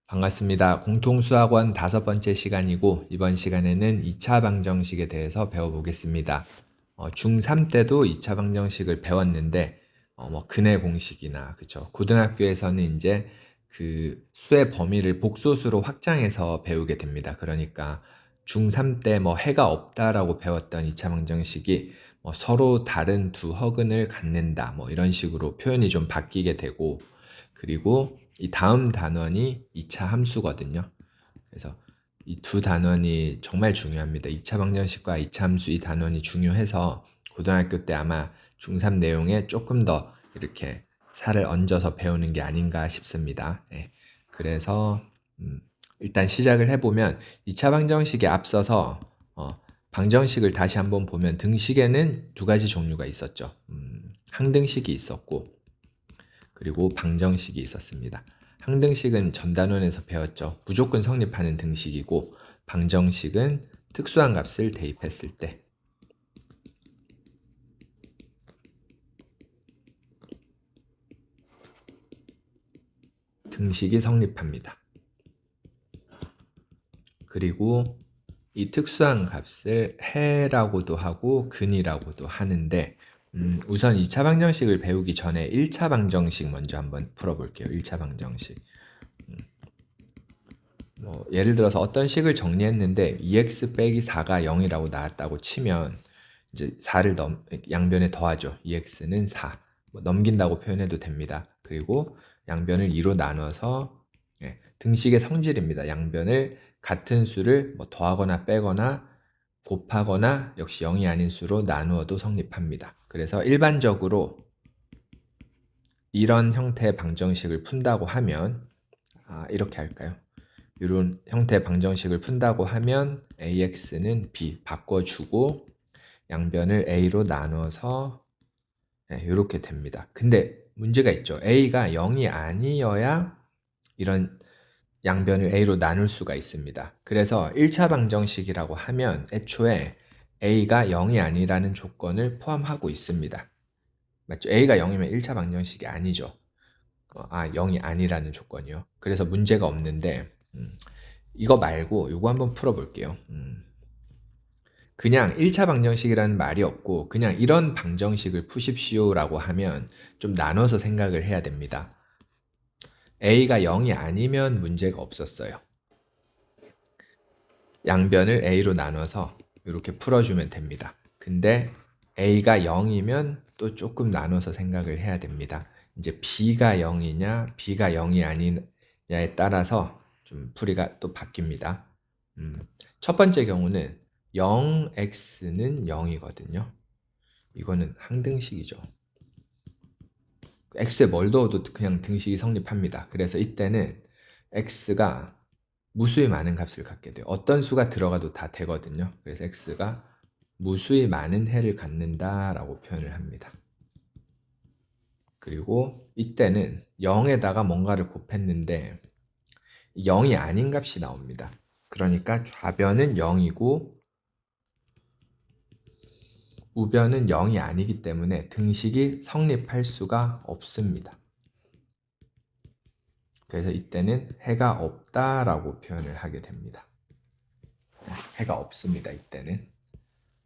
반갑습니다. 공통수학원 5번째 시간이고 이번 시간에는 2차 방정식에 대해서 배워보겠습니다. 중3 때도 2차 방정식을 배웠는데 뭐 근해 공식이나 그쵸 고등학교에서는 이제 그 수의 범위를 복소수로 확장해서 배우게 됩니다. 그러니까 중3 때 뭐 해가 없다라고 배웠던 2차 방정식이 뭐 서로 다른 두 허근을 갖는다 뭐 이런 식으로 표현이 좀 바뀌게 되고, 그리고 이 다음 단원이 2차 함수거든요. 그래서 이 두 단원이 정말 중요합니다. 2차 방정식과 2차 함수 이 단원이 중요해서 고등학교 때 아마 중3 내용에 조금 더 이렇게 살을 얹어서 배우는 게 아닌가 싶습니다. 예. 그래서 일단 시작을 해보면 2차 방정식에 앞서서 방정식을 다시 한번 보면 등식에는 두 가지 종류가 있었죠. 항등식이 있었고 그리고 방정식이 있었습니다. 항등식은 전 단원에서 배웠죠. 무조건 성립하는 등식이고, 방정식은 특수한 값을 대입했을 때 등식이 성립합니다. 그리고 이 특수한 값을 해라고도 하고 근이라고도 하는데, 우선 2차 방정식을 배우기 전에 1차 방정식 먼저 한번 풀어볼게요. 1차 방정식. 뭐 예를 들어서 어떤 식을 정리했는데 2x 빼기 4가 0이라고 나왔다고 치면 이제 4를 양변에 더하죠. 2x는 4. 뭐 넘긴다고 표현해도 됩니다. 그리고 양변을 2로 나눠서 등식의 성질입니다. 양변을 같은 수를 뭐 더하거나 빼거나 곱하거나 역시 0이 아닌 수로 나누어도 성립합니다. 그래서 일반적으로 이런 형태의 방정식을 푼다고 하면 이렇게 할까요? 이런 형태의 방정식을 푼다고 하면 ax는 b 바꿔주고 양변을 a로 나눠서 이렇게 됩니다. 근데 문제가 있죠. a가 0이 아니어야 이런 양변을 a로 나눌 수가 있습니다. 그래서 1차 방정식이라고 하면 애초에 a가 0이 아니라는 조건을 포함하고 있습니다. 맞죠? a가 0이면 1차 방정식이 아니죠. 0이 아니라는 조건이요. 그래서 문제가 없는데 이거 말고 이거 한번 풀어볼게요. 그냥 1차 방정식이라는 말이 없고 그냥 이런 방정식을 푸십시오라고 하면 좀 나눠서 생각을 해야 됩니다. a가 0이 아니면 문제가 없었어요. 양변을 a로 나눠서 이렇게 풀어주면 됩니다. 근데 a가 0이면 또 조금 나눠서 생각을 해야 됩니다. 이제 b가 0이냐 b가 0이 아니냐에 따라서 좀 풀이가 또 바뀝니다. 첫 번째 경우는 0x는 0이거든요. 이거는 항등식이죠. x에 뭘 넣어도 그냥 등식이 성립합니다. 그래서 이때는 x가 무수히 많은 값을 갖게 돼요. 어떤 수가 들어가도 다 되거든요. 그래서 x가 무수히 많은 해를 갖는다라고 표현을 합니다. 그리고 이때는 0에다가 뭔가를 곱했는데 0이 아닌 값이 나옵니다. 그러니까 좌변은 0이고 우변은 0이 아니기 때문에 등식이 성립할 수가 없습니다. 그래서 이때는 해가 없다라고 표현을 하게 됩니다. 해가 없습니다. 이때는.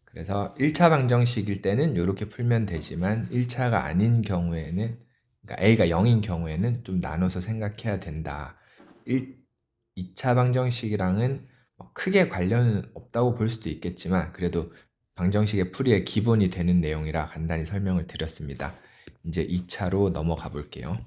그래서 1차 방정식일 때는 이렇게 풀면 되지만 1차가 아닌 경우에는, 그러니까 a가 0인 경우에는 좀 나눠서 생각해야 된다. 2차 방정식이랑은 크게 관련은 없다고 볼 수도 있겠지만 그래도 방정식의 풀이의 기본이 되는 내용이라 간단히 설명을 드렸습니다. 이제 2차로 넘어가 볼게요.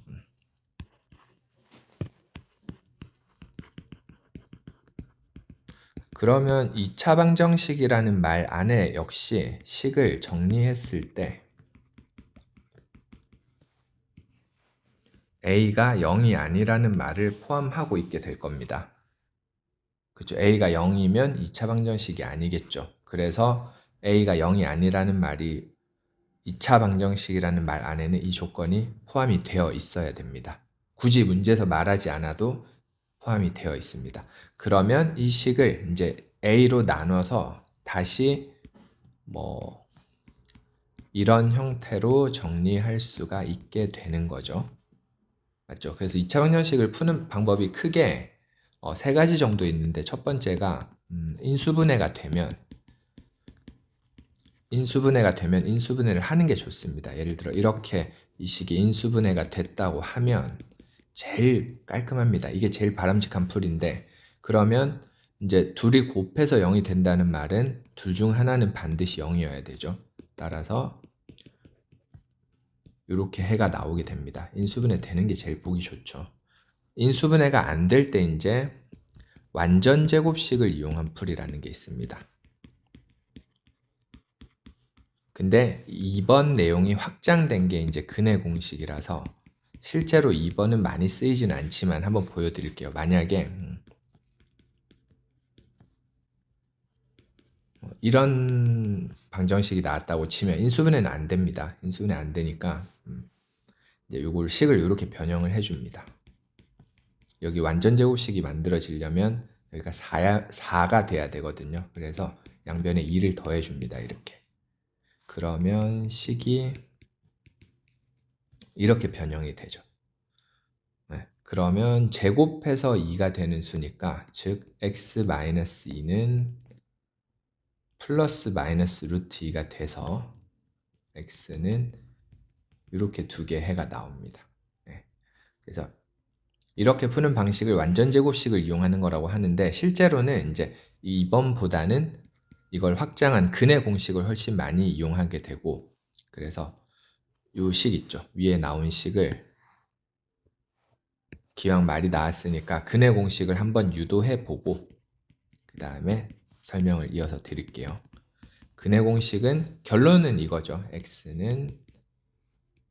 그러면 2차 방정식이라는 말 안에 역시 식을 정리했을 때 a가 0이 아니라는 말을 포함하고 있게 될 겁니다. 그렇죠? a가 0이면 2차 방정식이 아니겠죠. 그래서 a가 0이 아니라는 말이 2차 방정식이라는 말 안에는 이 조건이 포함이 되어 있어야 됩니다. 굳이 문제에서 말하지 않아도 포함이 되어 있습니다. 그러면 이 식을 이제 a로 나눠서 다시 뭐 이런 형태로 정리할 수가 있게 되는 거죠. 맞죠? 그래서 2차 방정식을 푸는 방법이 크게 세 가지 정도 있는데 첫 번째가 인수분해가 되면 인수분해를 하는 게 좋습니다. 예를 들어 이렇게 이 식이 인수분해가 됐다고 하면 제일 깔끔합니다. 이게 제일 바람직한 풀인데, 그러면 이제 둘이 곱해서 0이 된다는 말은 둘 중 하나는 반드시 0이어야 되죠. 따라서 이렇게 해가 나오게 됩니다. 인수분해 되는 게 제일 보기 좋죠. 인수분해가 안 될 때 이제 완전 제곱식을 이용한 풀이라는 게 있습니다. 근데 2번 내용이 확장된 게 이제 근해 공식이라서 실제로 2번은 많이 쓰이지는 않지만 한번 보여드릴게요. 만약에 이런 방정식이 나왔다고 치면 인수분해는 안 됩니다. 인수분해 안 되니까 이제 요걸 식을 이렇게 변형을 해줍니다. 여기 완전 제곱식이 만들어지려면 여기가 4가 돼야 되거든요. 그래서 양변에 2를 더해줍니다. 이렇게. 그러면 식이 이렇게 변형이 되죠. 네. 그러면 제곱해서 2가 되는 수니까 즉 x-2는 플러스 마이너스 루트 2가 돼서 x는 이렇게 두 개 해가 나옵니다. 네. 그래서 이렇게 푸는 방식을 완전 제곱식을 이용하는 거라고 하는데 실제로는 이제 2번보다는 이걸 확장한 근해 공식을 훨씬 많이 이용하게 되고, 그래서 요 식 있죠. 위에 나온 식을 기왕 말이 나왔으니까 근해 공식을 한번 유도해 보고 그 다음에 설명을 이어서 드릴게요. 근해 공식은 결론은 이거죠. x는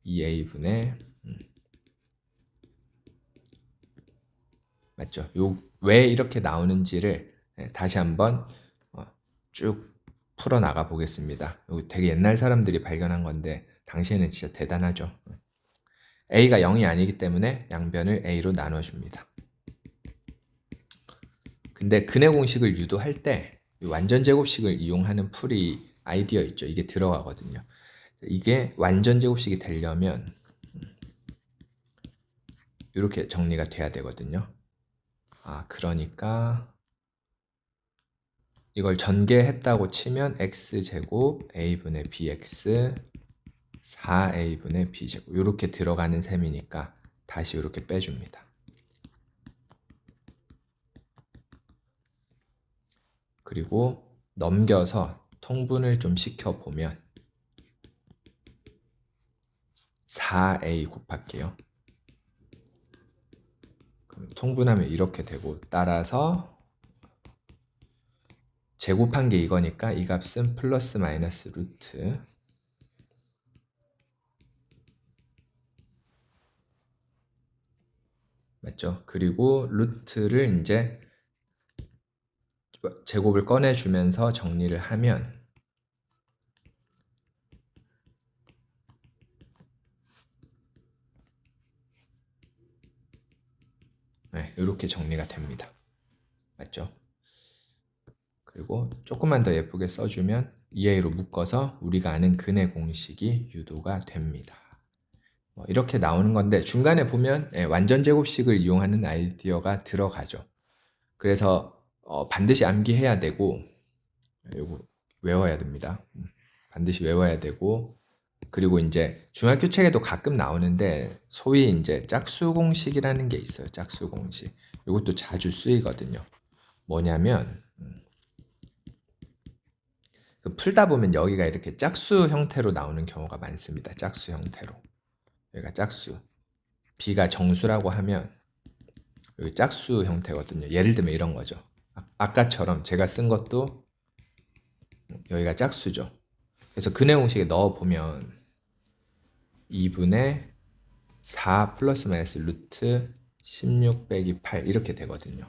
2a분의 맞죠? 왜 이렇게 나오는지를 다시 한번 쭉 풀어 나가 보겠습니다. 이거 되게 옛날 사람들이 발견한 건데 당시에는 진짜 대단하죠. a가 0이 아니기 때문에 양변을 a로 나눠줍니다. 근데 근해 공식을 유도할 때 완전 제곱식을 이용하는 풀이 아이디어 있죠. 이게 들어가거든요. 이게 완전 제곱식이 되려면 이렇게 정리가 돼야 되거든요. 그러니까 이걸 전개했다고 치면 x제곱 a분의 bx 4a분의 b제곱 이렇게 들어가는 셈이니까 다시 이렇게 빼줍니다. 그리고 넘겨서 통분을 좀 시켜보면 4a 곱할게요. 그럼 통분하면 이렇게 되고, 따라서 제곱한 게 이거니까 이 값은 플러스 마이너스 루트 맞죠? 그리고 루트를 이제 제곱을 꺼내주면서 정리를 하면 이렇게 정리가 됩니다. 맞죠? 그리고 조금만 더 예쁘게 써주면 2a로 묶어서 우리가 아는 근해 공식이 유도가 됩니다. 이렇게 나오는 건데 중간에 보면 완전 제곱식을 이용하는 아이디어가 들어가죠. 그래서 반드시 암기해야 되고 이거 외워야 됩니다. 반드시 외워야 되고, 그리고 이제 중학교 책에도 가끔 나오는데 소위 이제 짝수 공식이라는 게 있어요. 짝수 공식. 이것도 자주 쓰이거든요. 뭐냐면 풀다 보면 여기가 이렇게 짝수 형태로 나오는 경우가 많습니다. 짝수 형태로. 여기가 짝수. b가 정수라고 하면 여기 짝수 형태거든요. 예를 들면 이런 거죠. 아까처럼 제가 쓴 것도 여기가 짝수죠. 그래서 근해 공식에 넣어보면 2분의 4 플러스 마이너스 루트 16 빼기 8 이렇게 되거든요.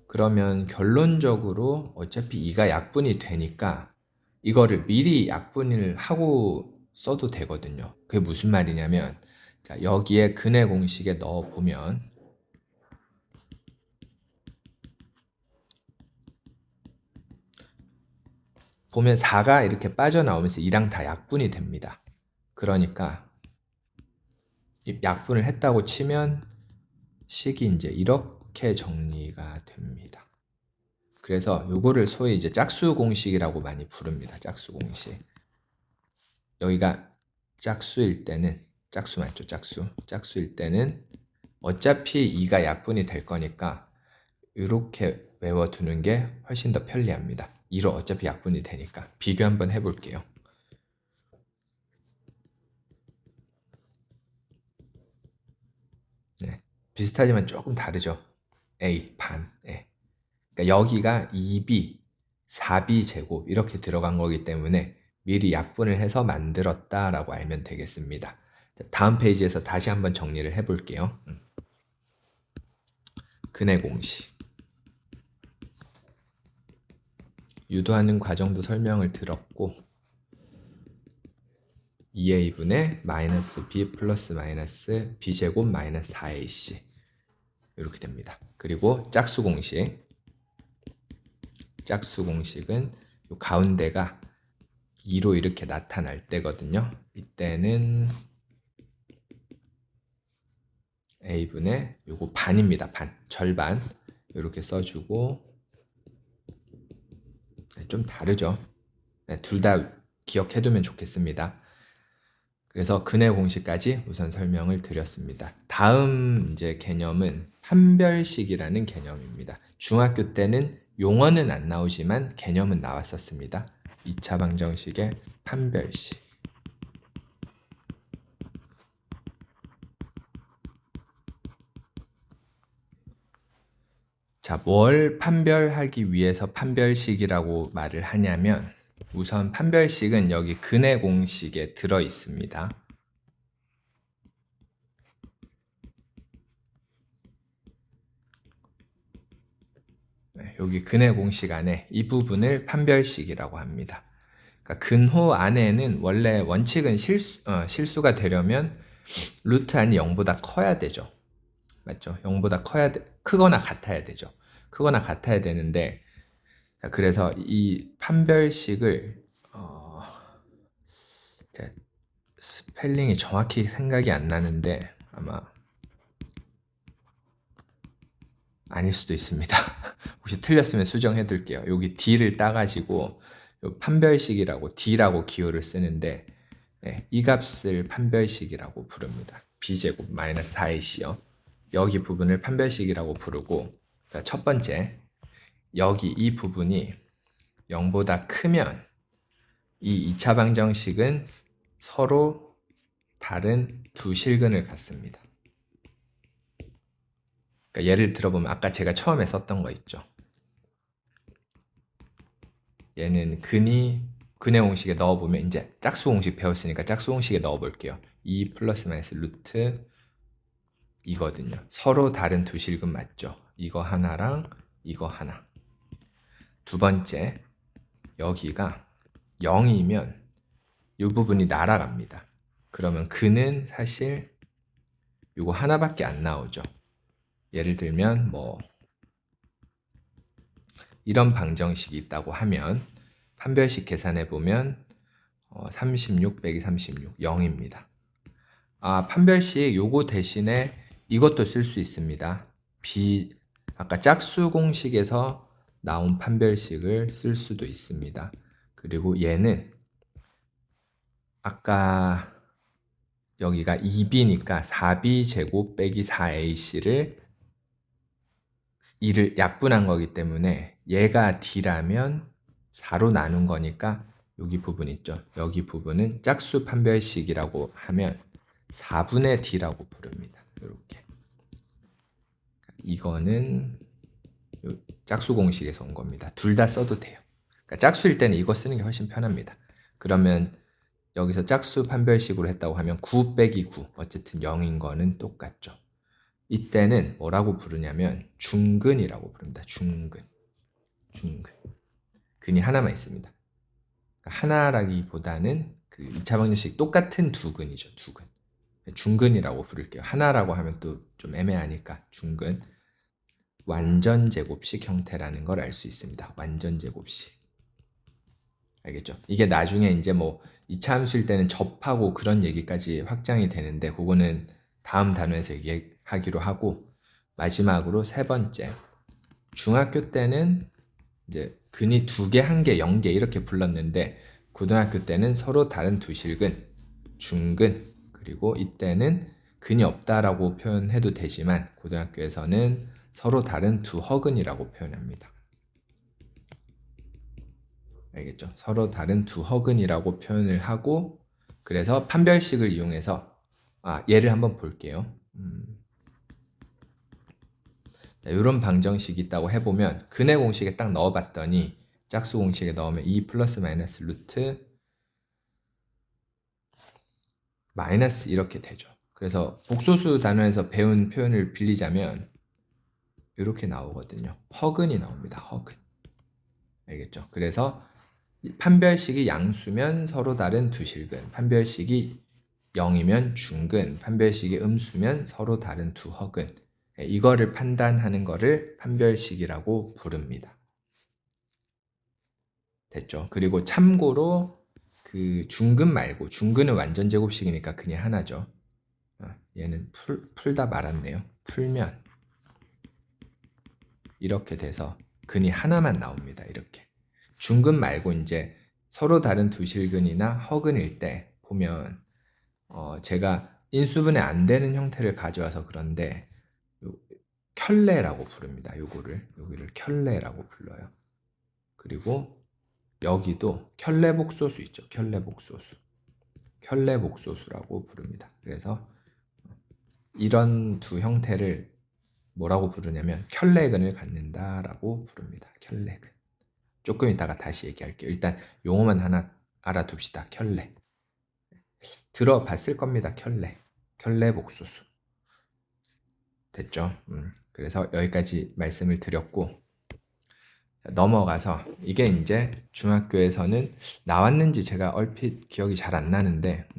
그러면 결론적으로 어차피 2가 약분이 되니까 이거를 미리 약분을 하고 써도 되거든요. 그게 무슨 말이냐면 자, 여기에 근해 공식에 넣어보면 4가 이렇게 빠져나오면서 2랑 다 약분이 됩니다. 그러니까 약분을 했다고 치면 식이 이제 이렇게 정리가 됩니다. 그래서 요거를 소위 이제 짝수 공식이라고 많이 부릅니다. 짝수 공식. 여기가 짝수일 때는, 짝수 맞죠? 짝수. 짝수일 때는 어차피 2가 약분이 될 거니까 이렇게 외워두는 게 훨씬 더 편리합니다. 2로 어차피 약분이 되니까. 비교 한번 해볼게요. 네, 비슷하지만 조금 다르죠. A 반. 네. 그러니까 여기가 2b, 4b 제곱 이렇게 들어간 거기 때문에 미리 약분을 해서 만들었다라고 알면 되겠습니다. 다음 페이지에서 다시 한번 정리를 해볼게요. 근의 공식. 유도하는 과정도 설명을 들었고 2a분의 마이너스 b 플러스 마이너스 b제곱 마이너스 4ac 이렇게 됩니다. 그리고 짝수 공식. 짝수 공식은 요 가운데가 2로 이렇게 나타날 때거든요. 이때는 a분의 요거 반입니다. 반. 절반. 이렇게 써주고 좀 다르죠. 네, 둘 다 기억해두면 좋겠습니다. 그래서 근의 공식까지 우선 설명을 드렸습니다. 다음 이제 개념은 판별식이라는 개념입니다. 중학교 때는 용어는 안 나오지만 개념은 나왔었습니다. 2차 방정식의 판별식. 자, 뭘 판별하기 위해서 판별식이라고 말을 하냐면 우선 판별식은 여기 근의 공식에 들어 있습니다. 네, 여기 근의 공식 안에 이 부분을 판별식이라고 합니다. 그러니까 근호 안에는 원래 원칙은 실수가 되려면 루트 안이 0보다 커야 되죠. 맞죠? 0보다 크거나 같아야 되죠. 크거나 같아야 되는데 그래서 이 판별식을 스펠링이 정확히 생각이 안 나는데 아마 아닐 수도 있습니다. 혹시 틀렸으면 수정해 둘게요. 여기 D를 따가지고 판별식이라고 D라고 기호를 쓰는데 네, 이 값을 판별식이라고 부릅니다. B제곱 마이너스 4ac요. 여기 부분을 판별식이라고 부르고 첫 번째 여기 이 부분이 0보다 크면 이 2차 방정식은 서로 다른 두 실근을 갖습니다. 그러니까 예를 들어보면 아까 제가 처음에 썼던 거 있죠. 얘는 근의 공식에 넣어보면 이제 짝수 공식 배웠으니까 짝수 공식에 넣어볼게요. 2 플러스 마이너스 루트 이거든요. 서로 다른 두 실근 맞죠? 이거 하나랑 이거 하나. 두 번째 여기가 0이면 이 부분이 날아갑니다. 그러면 근은 사실 이거 하나밖에 안 나오죠. 예를 들면 뭐 이런 방정식이 있다고 하면 판별식 계산해 보면 36 빼기 36 0입니다. 판별식 요거 대신에 이것도 쓸 수 있습니다. 아까 짝수 공식에서 나온 판별식을 쓸 수도 있습니다. 그리고 얘는 아까 여기가 2b니까 4b 제곱 빼기 4ac를 2를 약분한 거기 때문에 얘가 d라면 4로 나눈 거니까 여기 부분 있죠. 여기 부분은 짝수 판별식이라고 하면 4분의 d라고 부릅니다. 이렇게. 이거는 짝수 공식에서 온 겁니다. 둘 다 써도 돼요. 그러니까 짝수일 때는 이거 쓰는 게 훨씬 편합니다. 그러면 여기서 짝수 판별식으로 했다고 하면 9 빼기 9 어쨌든 0인 거는 똑같죠. 이때는 뭐라고 부르냐면 중근이라고 부릅니다. 중근. 근이 하나만 있습니다. 그러니까 하나라기보다는 그 2차 방정식 똑같은 두 근이죠. 두 근. 중근이라고 부를게요. 하나라고 하면 또 좀 애매하니까 중근. 완전 제곱식 형태라는 걸 알 수 있습니다. 완전 제곱식. 알겠죠? 이게 나중에 이제 뭐 2차 함수일 때는 접하고 그런 얘기까지 확장이 되는데 그거는 다음 단원에서 얘기하기로 하고 마지막으로 세 번째. 중학교 때는 이제 근이 2개, 1개, 0개 이렇게 불렀는데 고등학교 때는 서로 다른 두 실근, 중근, 그리고 이때는 근이 없다라고 표현해도 되지만 고등학교에서는 서로 다른 두 허근이라고 표현합니다. 알겠죠? 서로 다른 두 허근이라고 표현을 하고 그래서 판별식을 이용해서 예를 한번 볼게요. 이런 방정식이 있다고 해보면 근의 공식에 딱 넣어봤더니 짝수 공식에 넣으면 2 플러스 마이너스 루트 마이너스 이렇게 되죠. 그래서 복소수 단원에서 배운 표현을 빌리자면 이렇게 나오거든요. 허근이 나옵니다. 허근. 알겠죠? 그래서 판별식이 양수면 서로 다른 두 실근, 판별식이 0이면 중근, 판별식이 음수면 서로 다른 두 허근. 이거를 판단하는 거를 판별식이라고 부릅니다. 됐죠? 그리고 참고로 그 중근 말고 중근은 완전 제곱식이니까 그냥 하나죠. 얘는 풀다 말았네요. 풀면 이렇게 돼서 근이 하나만 나옵니다. 이렇게. 중근 말고 이제 서로 다른 두 실근이나 허근일 때 보면 제가 인수분해 안 되는 형태를 가져와서 그런데 켤레라고 부릅니다. 여기를 켤레라고 불러요. 그리고 여기도 켤레복소수 있죠. 켤레복소수. 켤레복소수라고 부릅니다. 그래서 이런 두 형태를 뭐라고 부르냐면 켤레근을 갖는다라고 부릅니다. 켤레근. 조금 이따가 다시 얘기할게요. 일단 용어만 하나 알아둡시다. 켤레. 들어봤을 겁니다. 켤레. 켤레복소수. 됐죠? 그래서 여기까지 말씀을 드렸고 넘어가서 이게 이제 중학교에서는 나왔는지 제가 얼핏 기억이 잘 안 나는데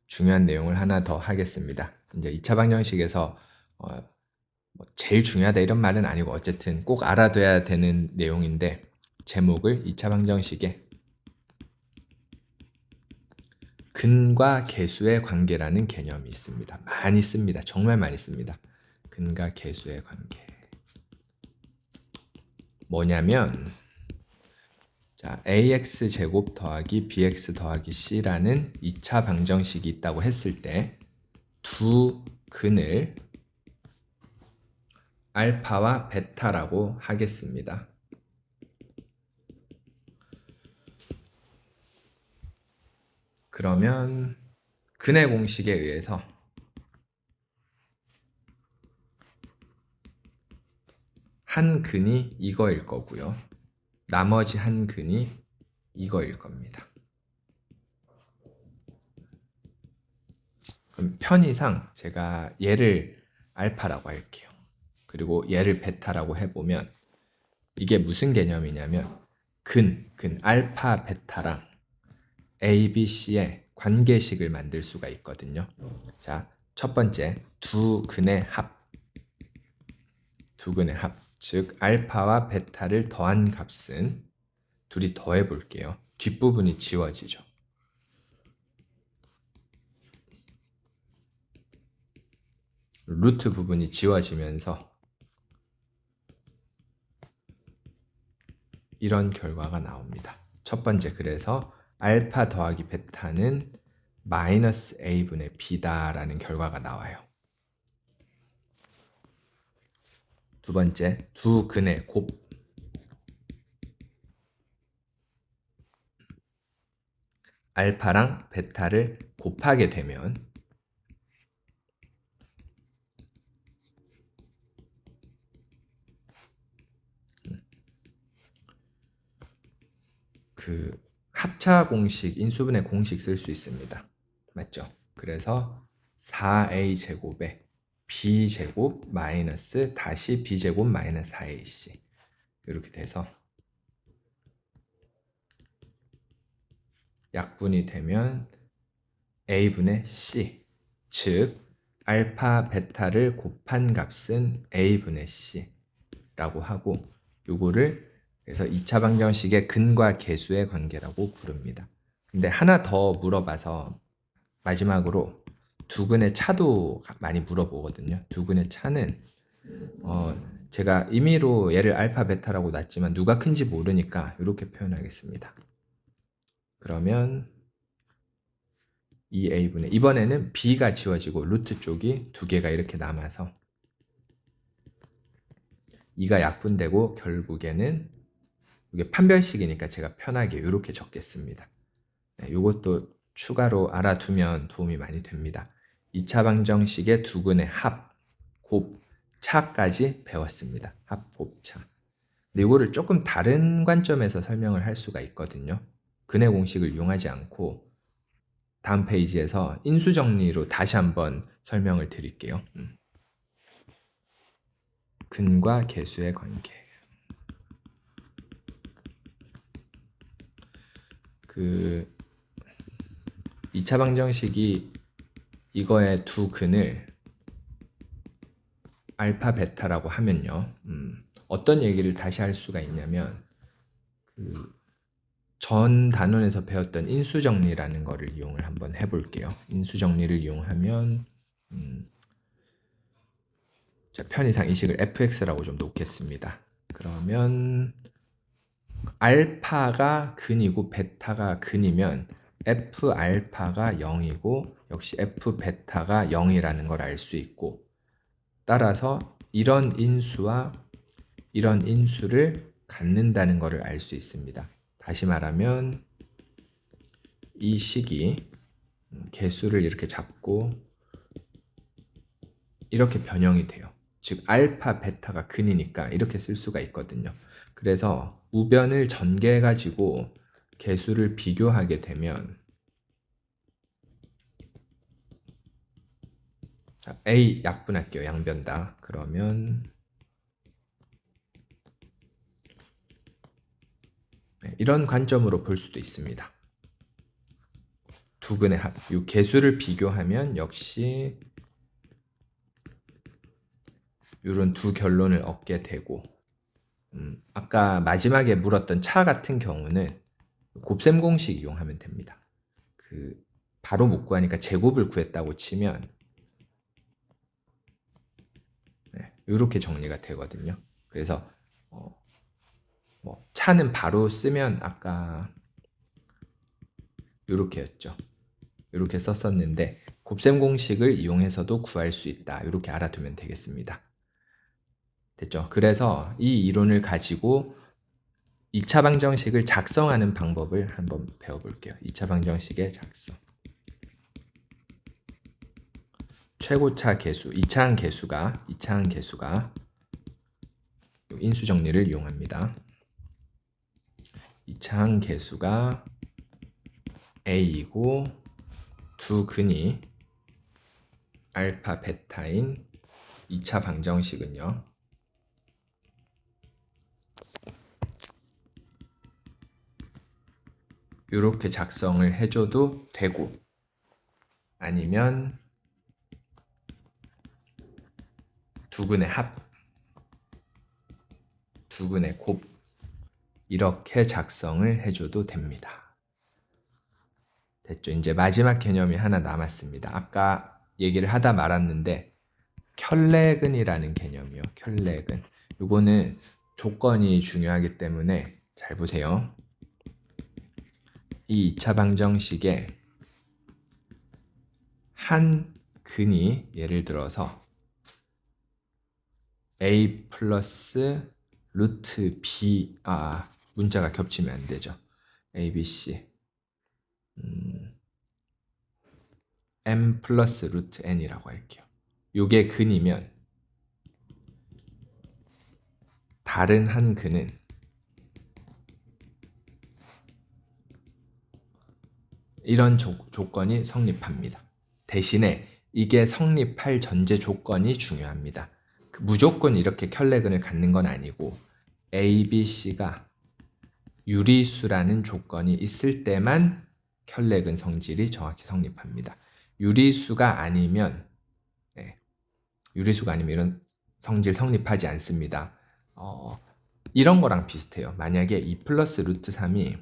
중요한 내용을 하나 더 하겠습니다. 이제 2차 방정식에서 뭐 제일 중요하다 이런 말은 아니고 어쨌든 꼭 알아둬야 되는 내용인데 제목을 2차 방정식에 근과 계수의 관계라는 개념이 있습니다. 많이 씁니다. 정말 많이 씁니다. 근과 계수의 관계. 뭐냐면 자, ax 제곱 더하기 bx 더하기 c라는 2차 방정식이 있다고 했을 때 두 근을 알파와 베타라고 하겠습니다. 그러면 근의 공식에 의해서 한 근이 이거일 거고요. 나머지 한 근이 이거일 겁니다. 그럼 편의상 제가 얘를 알파라고 할게요. 그리고 얘를 베타라고 해보면 이게 무슨 개념이냐면 근 알파 베타랑 A, B, C의 관계식을 만들 수가 있거든요. 자, 첫 번째 두 근의 합. 즉 알파와 베타를 더한 값은 둘이 더해 볼게요. 뒷부분이 지워지죠. 루트 부분이 지워지면서 이런 결과가 나옵니다. 첫 번째 그래서 알파 더하기 베타는 마이너스 a분의 b다라는 결과가 나와요. 두 번째 두 근의 곱 알파랑 베타를 곱하게 되면 그 합차 공식, 인수분해 공식 쓸 수 있습니다. 맞죠? 그래서 4a 제곱에 b 제곱 마이너스 다시 b 제곱 마이너스 4ac 이렇게 돼서 약분이 되면 a분의 c 즉 알파 베타를 곱한 값은 a분의 c라고 하고 요거를 그래서 2차 방정식의 근과 계수의 관계라고 부릅니다. 근데 하나 더 물어봐서 마지막으로 두 근의 차도 많이 물어보거든요. 두 근의 차는 제가 임의로 얘를 알파 베타라고 놨지만 누가 큰지 모르니까 이렇게 표현하겠습니다. 그러면 2a분의 이번에는 b가 지워지고 루트 쪽이 두 개가 이렇게 남아서 2가 약분되고 결국에는 이게 판별식이니까 제가 편하게 이렇게 적겠습니다. 이것도 추가로 알아두면 도움이 많이 됩니다. 2차 방정식의 두근의 합, 곱, 차까지 배웠습니다. 합, 곱, 차. 근데 이거를 조금 다른 관점에서 설명을 할 수가 있거든요. 근의 공식을 이용하지 않고 다음 페이지에서 인수정리로 다시 한번 설명을 드릴게요. 근과 계수의 관계. 그 2차 방정식이 이거의 두 근을 알파 베타라고 하면요. 어떤 얘기를 다시 할 수가 있냐면 전 단원에서 배웠던 인수정리라는 거를 이용을 한번 해볼게요. 인수정리를 이용하면 자, 편의상 이 식을 fx라고 좀 놓겠습니다. 그러면 알파가 근이고 베타가 근이면 f 알파가 0이고 역시 f 베타가 0이라는 걸 알 수 있고, 따라서 이런 인수와 이런 인수를 갖는다는 것을 알 수 있습니다. 다시 말하면 이 식이 개수를 이렇게 잡고 이렇게 변형이 돼요. 즉 알파 베타가 근이니까 이렇게 쓸 수가 있거든요. 그래서 우변을 전개해 가지고 개수를 비교하게 되면 자, A 약분할게요. 양변 다. 그러면 이런 관점으로 볼 수도 있습니다. 두 근의 합, 이 개수를 비교하면 역시 이런 두 결론을 얻게 되고, 아까 마지막에 물었던 차 같은 경우는 곱셈 공식 이용하면 됩니다. 바로 못 구하니까 제곱을 구했다고 치면 이렇게 정리가 되거든요. 그래서 차는 바로 쓰면 아까 이렇게였죠. 이렇게 썼었는데 곱셈 공식을 이용해서도 구할 수 있다. 이렇게 알아두면 되겠습니다. 됐죠? 그래서 이 이론을 가지고 2차 방정식을 작성하는 방법을 한번 배워볼게요. 2차 방정식의 작성. 최고차 개수, 2차항 개수가 인수 정리를 이용합니다. 2차항 개수가 a이고 두 근이 알파 베타인 2차 방정식은요. 이렇게 작성을 해줘도 되고, 아니면 두 근의 합, 두 근의 곱 이렇게 작성을 해줘도 됩니다. 됐죠? 이제 마지막 개념이 하나 남았습니다. 아까 얘기를 하다 말았는데 켤레근이라는 개념이요. 켤레근. 이거는 조건이 중요하기 때문에 잘 보세요. 이 2차 방정식에 한 근이 예를 들어서 a 플러스 루트 b, 문자가 겹치면 안 되죠. a, b, c m 플러스 루트 n이라고 할게요. 요게 근이면 다른 한 근은 이런 조건이 성립합니다. 대신에 이게 성립할 전제 조건이 중요합니다. 무조건 이렇게 켤레근을 갖는 건 아니고 A, B, C가 유리수라는 조건이 있을 때만 켤레근 성질이 정확히 성립합니다. 유리수가 아니면 이런 성질 성립하지 않습니다. 이런 거랑 비슷해요. 만약에 2 플러스 루트 3이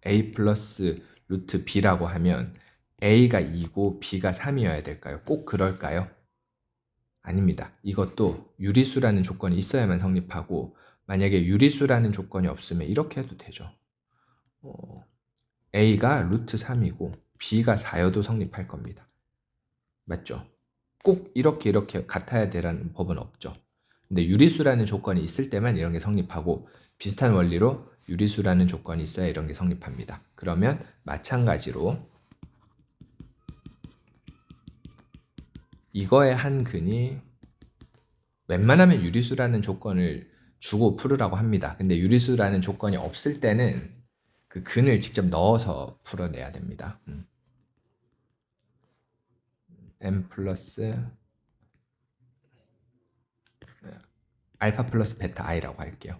A 플러스 루트 B라고 하면 A가 2고 B가 3이어야 될까요? 꼭 그럴까요? 아닙니다. 이것도 유리수라는 조건이 있어야만 성립하고 만약에 유리수라는 조건이 없으면 이렇게 해도 되죠. A가 루트 3이고 B가 4여도 성립할 겁니다. 맞죠? 꼭 이렇게 같아야 되라는 법은 없죠. 근데 유리수라는 조건이 있을 때만 이런 게 성립하고 비슷한 원리로 유리수라는 조건이 있어야 이런 게 성립합니다. 그러면 마찬가지로 이거의 한 근이 웬만하면 유리수라는 조건을 주고 풀으라고 합니다. 근데 유리수라는 조건이 없을 때는 그 근을 직접 넣어서 풀어내야 됩니다. m 플러스 알파 플러스 베타 i라고 할게요.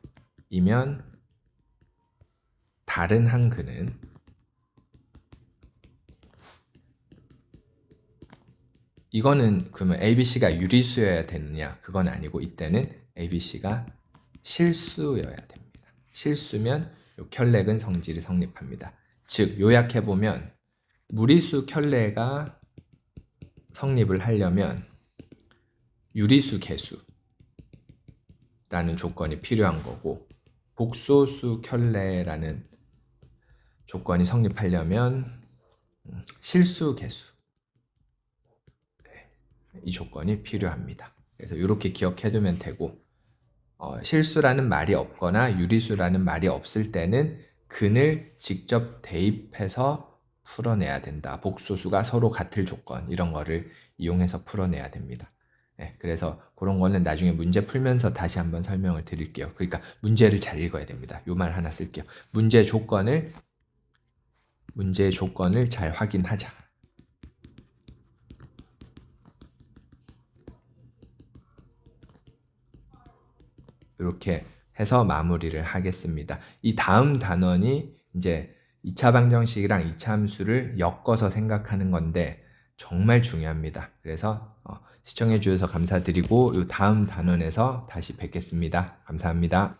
이면 다른 한 근은 이거는 그러면 ABC가 유리수여야 되느냐? 그건 아니고 이때는 ABC가 실수여야 됩니다. 실수면 요 켤레근 성질이 성립합니다. 즉 요약해보면 무리수 켤레가 성립을 하려면 유리수 개수라는 조건이 필요한 거고 복소수 켤레라는 조건이 성립하려면 실수 개수 이 조건이 필요합니다. 그래서 이렇게 기억해두면 되고 실수라는 말이 없거나 유리수라는 말이 없을 때는 근을 직접 대입해서 풀어내야 된다. 복소수가 서로 같을 조건 이런 거를 이용해서 풀어내야 됩니다. 네, 그래서 그런 거는 나중에 문제 풀면서 다시 한번 설명을 드릴게요. 그러니까 문제를 잘 읽어야 됩니다. 요 말 하나 쓸게요. 문제의 조건을 잘 확인하자. 이렇게 해서 마무리를 하겠습니다. 이 다음 단원이 이제 2차 방정식이랑 2차 함수를 엮어서 생각하는 건데 정말 중요합니다. 그래서 시청해 주셔서 감사드리고 이 다음 단원에서 다시 뵙겠습니다. 감사합니다.